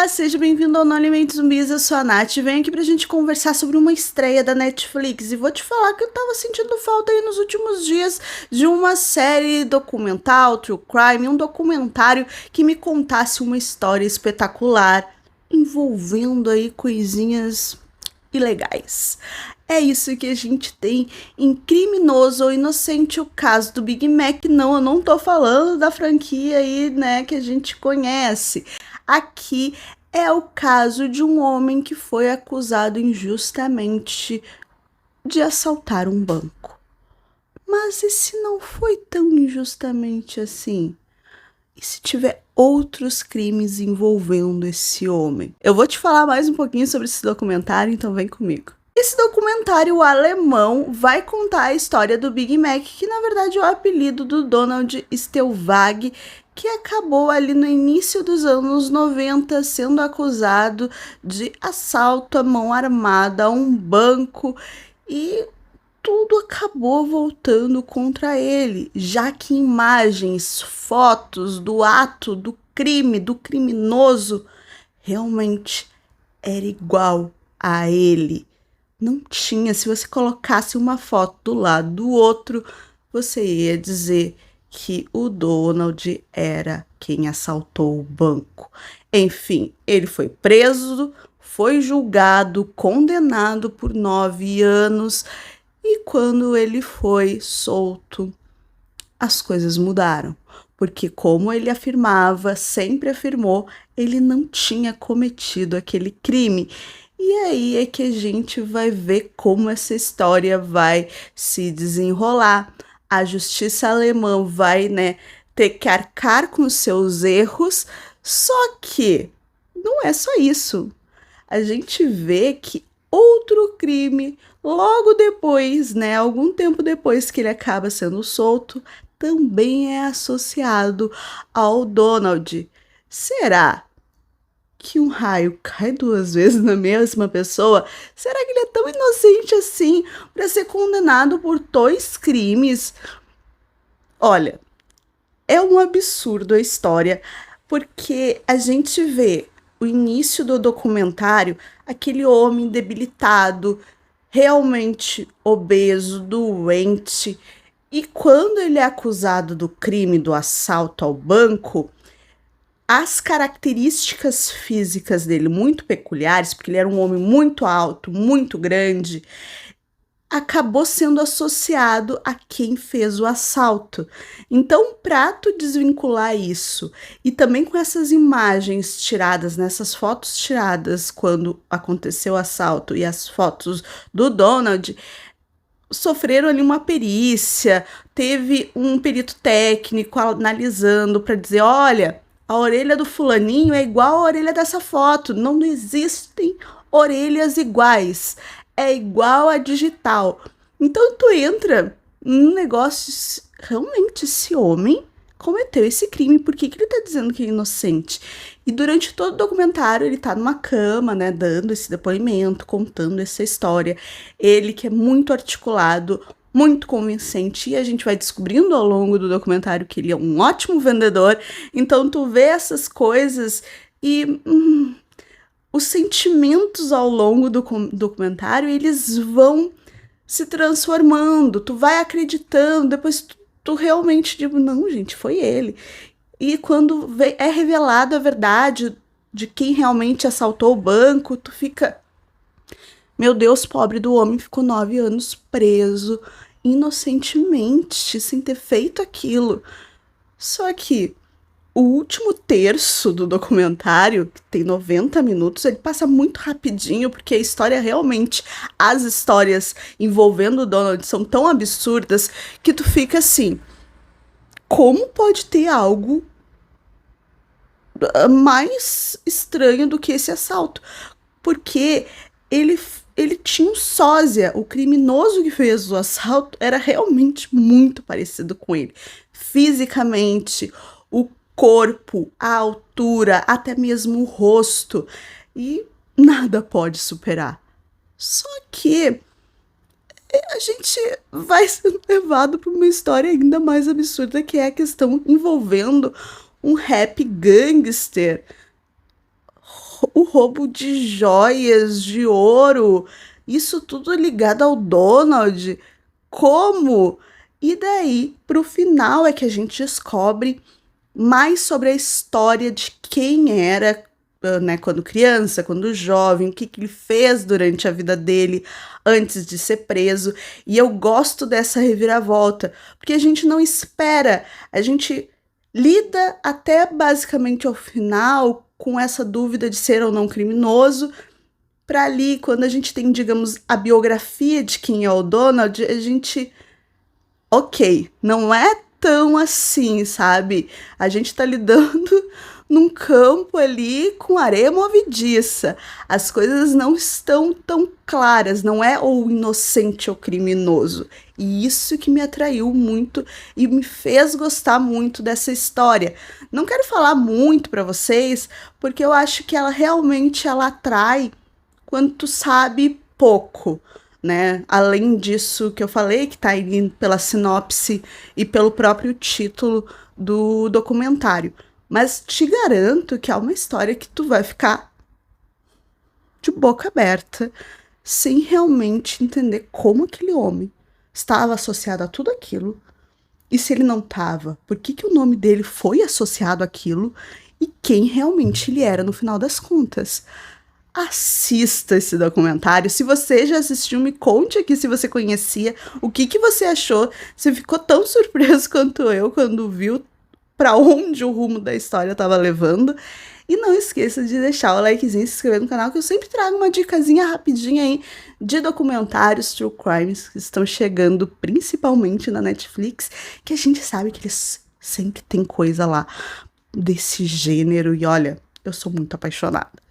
Olá, seja bem-vindo ao No Alimentos Zumbis, eu sou a Nath e venho aqui pra gente conversar sobre uma estreia da Netflix e vou te falar que eu tava sentindo falta aí nos últimos dias de uma série documental, true crime, um documentário que me contasse uma história espetacular envolvendo aí coisinhas ilegais. É isso que a gente tem em Criminoso ou Inocente, o caso do Big Mac. Não, eu não tô falando da franquia aí, né, que a gente conhece. Aqui é o caso de um homem que foi acusado injustamente de assaltar um banco. Mas e se não foi tão injustamente assim? E se tiver outros crimes envolvendo esse homem? Eu vou te falar mais um pouquinho sobre esse documentário, então vem comigo. Esse documentário alemão vai contar a história do Big Mac, que na verdade é o apelido do Donald Stellwag, que acabou ali no início dos anos 90 sendo acusado de assalto à mão armada a um banco e tudo acabou voltando contra ele, já que imagens, fotos do ato, do crime, do criminoso realmente era igual a ele. Não tinha, se você colocasse uma foto do lado do outro, você ia dizer que o Donald era quem assaltou o banco. Enfim, ele foi preso, foi julgado, condenado por 9 anos e quando ele foi solto, as coisas mudaram. Porque, como ele afirmava, sempre afirmou, ele não tinha cometido aquele crime. E aí é que a gente vai ver como essa história vai se desenrolar. A justiça alemã vai, né, ter que arcar com seus erros, só que não é só isso. A gente vê que outro crime, logo depois, né, algum tempo depois que ele acaba sendo solto, também é associado ao Donald. Será que um raio cai 2 vezes na mesma pessoa? Será que ele é tão inocente assim para ser condenado por 2 crimes? Olha, é um absurdo a história, porque a gente vê o início do documentário, aquele homem debilitado, realmente obeso, doente, e quando ele é acusado do crime do assalto ao banco, as características físicas dele muito peculiares, porque ele era um homem muito alto, muito grande, acabou sendo associado a quem fez o assalto. Então, para tu desvincular isso, e também com essas imagens tiradas, nessas fotos tiradas quando aconteceu o assalto e as fotos do Donald, sofreram ali uma perícia, teve um perito técnico analisando para dizer, olha, a orelha do fulaninho é igual a orelha dessa foto, não existem orelhas iguais, é igual a digital. Então tu entra num negócio, realmente esse homem cometeu esse crime, por que ele tá dizendo que é inocente? E durante todo o documentário ele tá numa cama, né, dando esse depoimento, contando essa história. Ele que é muito articulado, muito convincente, e a gente vai descobrindo ao longo do documentário que ele é um ótimo vendedor. Então tu vê essas coisas e os sentimentos ao longo do documentário, eles vão se transformando, tu vai acreditando, depois tu realmente digo, não, gente, foi ele. E quando é revelado a verdade de quem realmente assaltou o banco, tu fica, meu Deus, pobre do homem, ficou 9 anos preso, inocentemente, sem ter feito aquilo. Só que o último terço do documentário, que tem 90 minutos, ele passa muito rapidinho, porque a história realmente, as histórias envolvendo o Donald são tão absurdas que tu fica assim, como pode ter algo mais estranho do que esse assalto? Porque ele tinha um sósia, o criminoso que fez o assalto era realmente muito parecido com ele, fisicamente, o corpo, a altura, até mesmo o rosto, e nada pode superar. Só que a gente vai sendo levado para uma história ainda mais absurda, que é a questão envolvendo um rap gangster o roubo de joias, de ouro, isso tudo ligado ao Donald. Como? E daí, pro final, é que a gente descobre mais sobre a história de quem era, né, quando criança, quando jovem, o que, que ele fez durante a vida dele antes de ser preso. E eu gosto dessa reviravolta, porque a gente não espera, a gente lida até basicamente ao final com essa dúvida de ser ou não criminoso. Para ali, quando a gente tem, digamos, a biografia de quem é o Donald, a gente ok, não é tão assim, sabe? A gente tá lidando num campo ali com areia movediça. As coisas não estão tão claras, não é ou inocente ou criminoso. E isso que me atraiu muito e me fez gostar muito dessa história. Não quero falar muito para vocês, porque eu acho que ela realmente ela atrai quando tu sabe pouco, né? Além disso que eu falei, que tá aí pela sinopse e pelo próprio título do documentário. Mas te garanto que é uma história que tu vai ficar de boca aberta, sem realmente entender como aquele homem estava associado a tudo aquilo. E se ele não estava, por que, que o nome dele foi associado àquilo e quem realmente ele era no final das contas. Assista esse documentário. Se você já assistiu, me conte aqui se você conhecia, o que que você achou, se ficou tão surpreso quanto eu quando viu para onde o rumo da história estava levando. E não esqueça de deixar o likezinho e se inscrever no canal, que eu sempre trago uma dicasinha rapidinha aí de documentários true crimes que estão chegando principalmente na Netflix, que a gente sabe que eles sempre tem coisa lá desse gênero e olha, eu sou muito apaixonada.